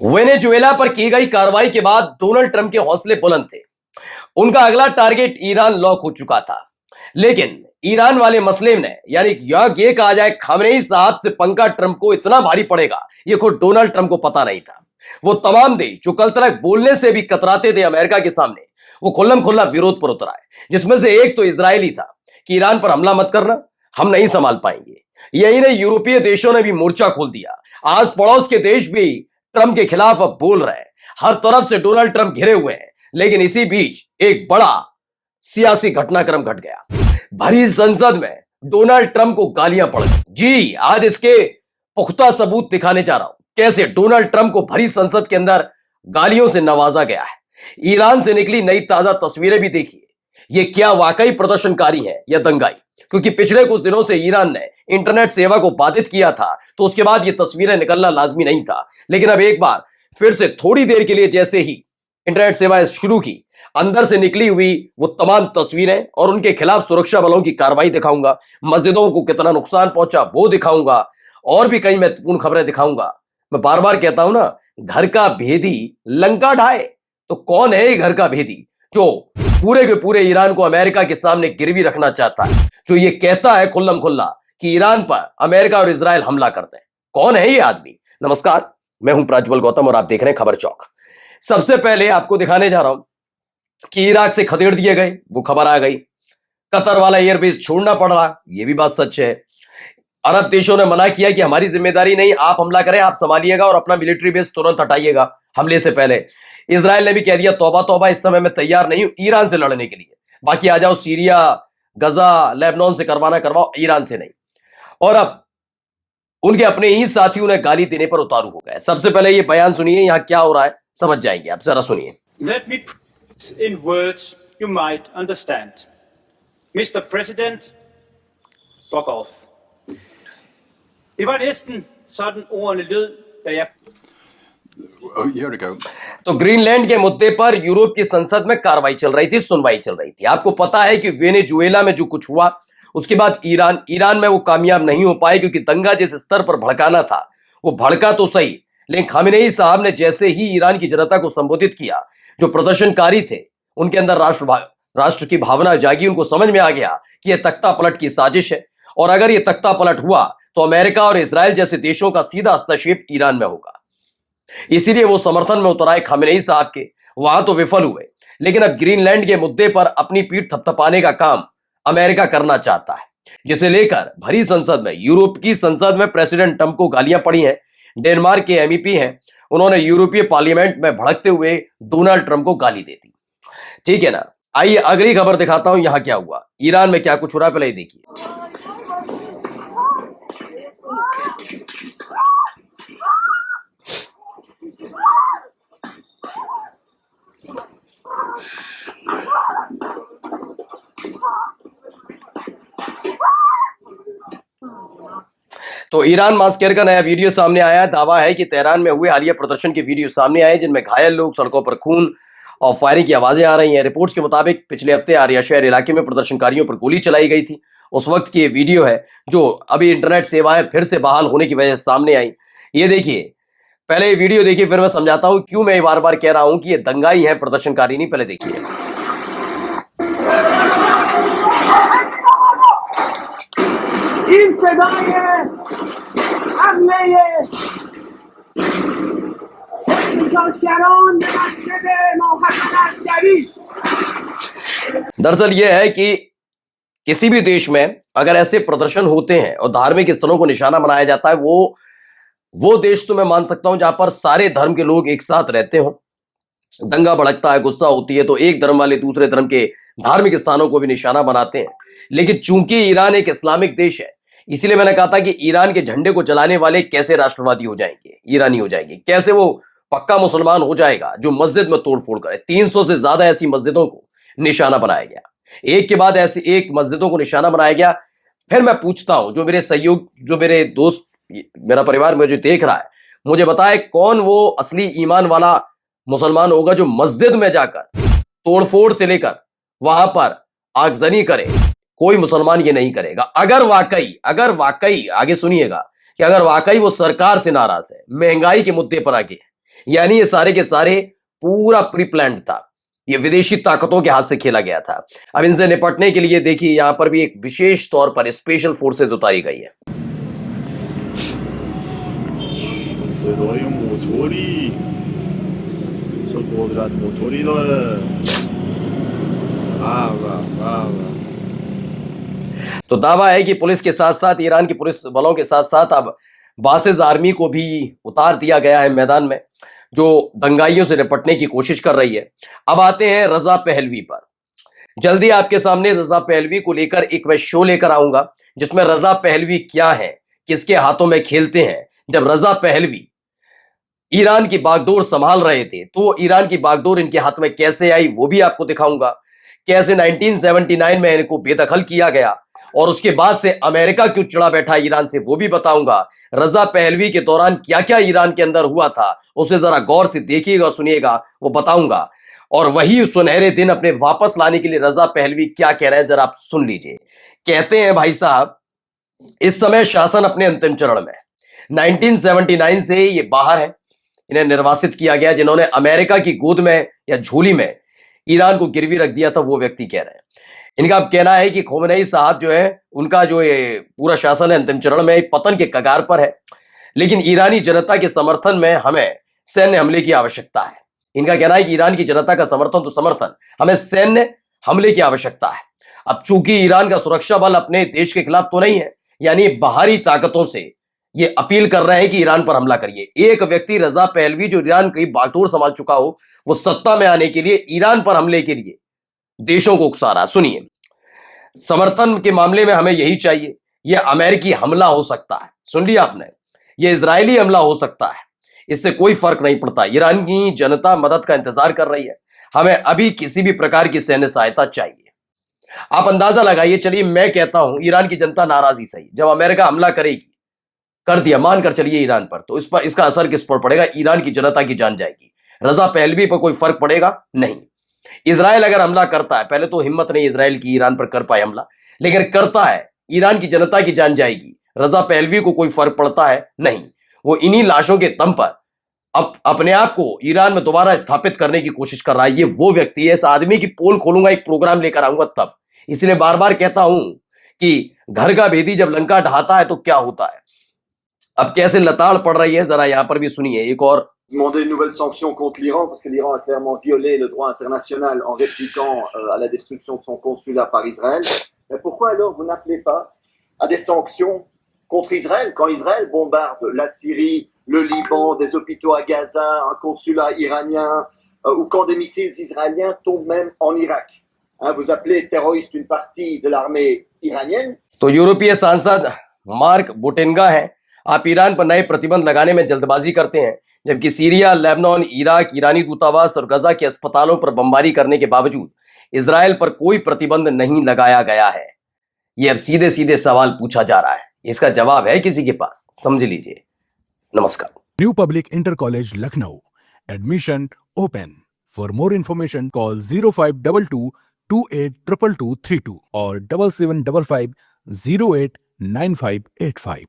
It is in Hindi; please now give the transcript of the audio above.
वेनेजुएला पर की गई कार्रवाई के बाद डोनाल्ड ट्रंप के हौसले बुलंद थे। उनका अगला टारगेट ईरान लॉक हो चुका था। लेकिन ईरान वाले मसले ने यानी ये कहा जाए खामनेई साहब से पंगा ट्रंप को इतना भारी पड़ेगा, ये खुद डोनाल्ड ट्रंप को पता नहीं था। वो तमाम देश जो कल तक बोलने से भी कतराते थे अमेरिका के सामने, वो खुल्लम खुल्ला विरोध पर उतर आए, जिसमें से एक तो इजराइल ही था कि ईरान पर हमला मत करना, हम नहीं संभाल पाएंगे। यही नहीं, यूरोपीय देशों ने भी मोर्चा खोल दिया। आज पड़ोस के देश भी ट्रंप के खिलाफ अब बोल रहे हैं। हर तरफ से डोनाल्ड ट्रंप घिरे हुए हैं। लेकिन इसी बीच एक बड़ा सियासी घटनाक्रम घट गया। भरी संसद में डोनाल्ड ट्रंप को गालियां पड़ गई। जी, आज इसके पुख्ता सबूत दिखाने जा रहा हूं, कैसे डोनाल्ड ट्रंप को भरी संसद के अंदर गालियों से नवाजा गया है। ईरान से निकली नई ताजा तस्वीरें भी देखिए। ये क्या वाकई प्रदर्शनकारी है या दंगाई? क्योंकि पिछले कुछ दिनों से ईरान ने इंटरनेट सेवा को बाधित किया था, तो उसके बाद ये तस्वीरें निकलना लाजमी नहीं था। लेकिन अब एक बार फिर से थोड़ी देर के लिए जैसे ही इंटरनेट सेवाएं शुरू की, अंदर से निकली हुई वो तमाम तस्वीरें और उनके खिलाफ सुरक्षा बलों की कार्रवाई दिखाऊंगा। मस्जिदों को कितना नुकसान पहुंचा वो दिखाऊंगा, और भी कई महत्वपूर्ण खबरें दिखाऊंगा। मैं बार बार कहता हूं ना, घर का भेदी लंका ढाए। तो कौन है ये घर का भेदी जो पूरे के पूरे ईरान को अमेरिका के सामने गिरवी रखना चाहता है, जो ये कहता है खुल्लम खुल्ला कि ईरान पर अमेरिका और इजराइल हमला करते हैं? कौन है ये आदमी? नमस्कार, मैं हूं प्रज्वल गौतम और आप देख रहे हैं खबर चौक। सबसे पहले आपको दिखाने जा रहा हूं कि इराक से खदेड़ दिए गए, वो खबर आ गई। कतर वाला एयरबेस छोड़ना पड़ रहा, ये भी बात सच है। अरब देशों ने मना किया कि हमारी जिम्मेदारी नहीं, आप हमला करें, आप संभालिएगा और अपना मिलिट्री बेस तुरंत हटाइएगा हमले से पहले। इजराइल ने भी कह दिया तौबा तौबा, इस समय मैं तैयार नहीं हूं ईरान से लड़ने के लिए। बाकी आ जाओ, सीरिया, गजा, लेबनान से करवाना करवाओ, ईरान से नहीं। और अब उनके अपने ही साथियों ने गाली देने पर उतारू हो गए। सबसे पहले ये बयान सुनिए, यहां क्या हो रहा है समझ जाएंगे आप, जरा सुनिए। Let me put it in words you might understand. Mr. President, fuck off. Det var næsten sådan ordene lød, da jeg... Here we go. तो ग्रीनलैंड के मुद्दे पर यूरोप की संसद में कार्रवाई चल रही थी, सुनवाई चल रही थी। आपको पता है कि वेनेजुएला में जो कुछ हुआ, उसके बाद ईरान में वो कामयाब नहीं हो पाए, क्योंकि दंगा जिस स्तर पर भड़काना था वो भड़का तो सही, लेकिन खामेनेई साहब ने जैसे ही ईरान की जनता को संबोधित किया, जो प्रदर्शनकारी थे उनके अंदर राष्ट्र की भावना जागी। उनको समझ में आ गया कि यह तख्ता पलट की साजिश है, और अगर यह तख्ता पलट हुआ तो अमेरिका और इजराइल जैसे देशों का सीधा हस्तक्षेप ईरान में होगा। इसीलिए वो समर्थन में उतर आए खामेनेई साहब के। वहां तो विफल हुए, लेकिन अब ग्रीनलैंड के मुद्दे पर अपनी पीठ थपथपाने का काम अमेरिका करना चाहता है, जिसे लेकर भरी संसद में, यूरोप की संसद में प्रेसिडेंट ट्रंप को गालियां पड़ी हैं। डेनमार्क के एमईपी हैं, उन्होंने यूरोपीय पार्लियामेंट में भड़कते हुए डोनाल्ड ट्रंप को गाली दे दी। ठीक है ना, आइए अगली खबर दिखाता हूं यहां क्या हुआ, ईरान में क्या कुछ हो रहा है, पहले देखिए। तो ईरान मास्कर का नया वीडियो सामने आया है। दावा है कि तेहरान में हुए हालिया प्रदर्शन के वीडियो सामने आए, जिनमें घायल लोग, सड़कों पर खून और फायरिंग की आवाजें आ रही हैं। रिपोर्ट्स के मुताबिक पिछले हफ्ते आर्या शहर इलाके में प्रदर्शनकारियों पर गोली चलाई गई थी। उस वक्त की ये वीडियो है, जो अभी इंटरनेट सेवाएं फिर से बहाल होने की वजह से सामने आई। ये देखिए, पहले ये वीडियो देखिए, फिर मैं समझाता हूं क्यों मैं बार बार कह रहा हूं कि ये दंगाई है, प्रदर्शनकारी नहीं। पहले देखिए। दरअसल यह है कि किसी भी देश में अगर ऐसे प्रदर्शन होते हैं और धार्मिक स्थलों को निशाना बनाया जाता है, वो देश तो मैं मान सकता हूं जहां पर सारे धर्म के लोग एक साथ रहते हो, दंगा भड़कता है, गुस्सा होती है, तो एक धर्म वाले दूसरे धर्म के धार्मिक स्थानों को भी निशाना बनाते हैं। लेकिन चूंकि ईरान एक इस्लामिक देश है, इसीलिए मैंने कहा था कि ईरान के झंडे को जलाने वाले कैसे राष्ट्रवादी हो जाएंगे, ईरानी हो जाएंगे, कैसे वो पक्का मुसलमान हो जाएगा जो मस्जिद में तोड़फोड़ करे। 300 से ज्यादा ऐसी मस्जिदों को निशाना बनाया गया, एक के बाद ऐसी एक मस्जिदों को निशाना बनाया गया। फिर मैं पूछता हूं, जो मेरे सहयोग, जो मेरे दोस्त, मेरा परिवार मुझे देख रहा है, मुझे बताए कौन वो असली ईमान वाला मुसलमान होगा जो मस्जिद में जाकर तोड़फोड़ से लेकर वहां पर आगजनी करे। कोई मुसलमान ये नहीं करेगा। अगर वाकई आगे सुनिएगा कि अगर वाकई वो सरकार से नाराज है, महंगाई के मुद्दे पर आगे है, यानी ये सारे के सारे पूरा प्री प्लान्ड था, ये विदेशी ताकतों के हाथ से खेला गया था। अब इनसे निपटने के लिए देखिए यहां पर भी एक विशेष तौर पर स्पेशल फोर्सेज उतारी गई है। すごいよ、もう調理。そこだ、もう調理だ。वाह वाह वाह वाह। तो दावा है कि पुलिस के साथ साथ ईरान की पुलिस बलों के साथ साथ अब बासिज आर्मी को भी उतार दिया गया है मैदान में, जो दंगाइयों से निपटने की कोशिश कर रही है। अब आते हैं रजा पहलवी पर। जल्दी आपके सामने रजा पहलवी को लेकर एक मैं शो लेकर आऊंगा जिसमें रजा पहलवी क्या है, किसके हाथों में खेलते हैं। जब रजा पहलवी ईरान की बागडोर संभाल रहे थे तो ईरान की बागडोर इनके हाथ में कैसे आई वो भी आपको दिखाऊंगा। कैसे 1979 में इनको बेदखल किया गया और उसके बाद से अमेरिका क्यों चिढ़ा बैठा ईरान से वो भी बताऊंगा। रजा पहलवी के दौरान क्या क्या ईरान के अंदर हुआ था उसे जरा गौर से देखिएगा, सुनिएगा, वो बताऊंगा। और वही सुनहरे दिन अपने वापस लाने के लिए रजा पहलवी क्या कह रहे हैं जरा आप सुन लीजिए। कहते हैं भाई साहब इस समय शासन अपने अंतिम चरण में, 1979 से ये बाहर है, इन्हें निर्वासित किया गया। जिन्होंने अमेरिका की गोद में या झोली में ईरान को गिरवी रख दिया था वो व्यक्ति कह रहे हैं। इनका अब कहना है कि खोमेनी साहब जो है उनका जो ये पूरा शासन है अंतिम चरण में, पतन के कगार पर है, लेकिन ईरानी जनता के समर्थन में हमें सैन्य हमले की आवश्यकता है। इनका कहना है कि ईरान की जनता का समर्थन तो समर्थन, हमें सैन्य हमले की आवश्यकता है। अब चूंकि ईरान का सुरक्षा बल अपने देश के खिलाफ तो नहीं है, यानी बाहरी ताकतों से ये अपील कर रहे हैं कि ईरान पर हमला करिए। एक व्यक्ति रजा पहलवी जो ईरान की बागडोर संभाल चुका हो वो सत्ता में आने के लिए ईरान पर हमले के लिए देशों को उकसा रहा। सुनिए, समर्थन के मामले में हमें यही चाहिए, यह अमेरिकी हमला हो सकता है, सुन लिया आपने, यह इजरायली हमला हो सकता है, इससे कोई फर्क नहीं पड़ता। ईरान की जनता मदद का इंतजार कर रही है, हमें अभी किसी भी प्रकार की सैन्य सहायता चाहिए। आप अंदाजा लगाइए, चलिए मैं कहता हूं ईरान की जनता नाराजी सही, जब अमेरिका हमला करेगी, कर दिया मानकर चलिए ईरान पर, तो इस पर इसका असर किस पर पड़ेगा? ईरान की जनता की जान जाएगी। रजा पहलवी पर कोई फर्क पड़ेगा नहीं। इजराइल अगर हमला करता है, पहले तो हिम्मत नहीं इजराइल की ईरान पर कर पाए हमला, लेकिन करता है, ईरान की जनता की जान जाएगी। रजा पहलवी को कोई फर्क पड़ता है नहीं। वो इन्हीं लाशों के दम पर अपने आप को ईरान में दोबारा स्थापित करने की कोशिश कर रहा है। ये वो व्यक्ति है, इस आदमी की पोल खोलूंगा, एक प्रोग्राम लेकर आऊंगा तब। इसलिए बार बार कहता हूं कि घर का भेदी जब लंका ढहाता है तो क्या होता है। अब कैसे लताड़ पड़ रही है जरा यहां पर भी सुनिए। एक और demander une nouvelle sanction contre l'Iran parce que l'Iran a clairement violé le droit international en répliquant à la destruction de son consulat par Israël. Mais pourquoi alors vous n'appelez pas à des sanctions contre Israël quand Israël bombarde la Syrie, le Liban, des hôpitaux à Gaza, un consulat iranien ou quand des missiles israéliens tombent même en Irak. Vous appelez terroriste une partie de l'armée iranienne. तो यूरोपीय सांसद मार्क बुटेनगा है, आप ईरान पर नए प्रतिबंध लगाने में जल्दबाजी करते हैं, जबकि सीरिया, लेबनान, इराक, ईरानी दूतावास और गजा के अस्पतालों पर बमबारी करने के बावजूद इजराइल पर कोई प्रतिबंध नहीं लगाया गया है। यह अब सीधे सीधे सवाल पूछा जा रहा है, इसका जवाब है किसी के पास? समझ लीजिए। नमस्कार। New public inter college Lucknow, admission open. For more information call 0522 282232 और 7755 089585।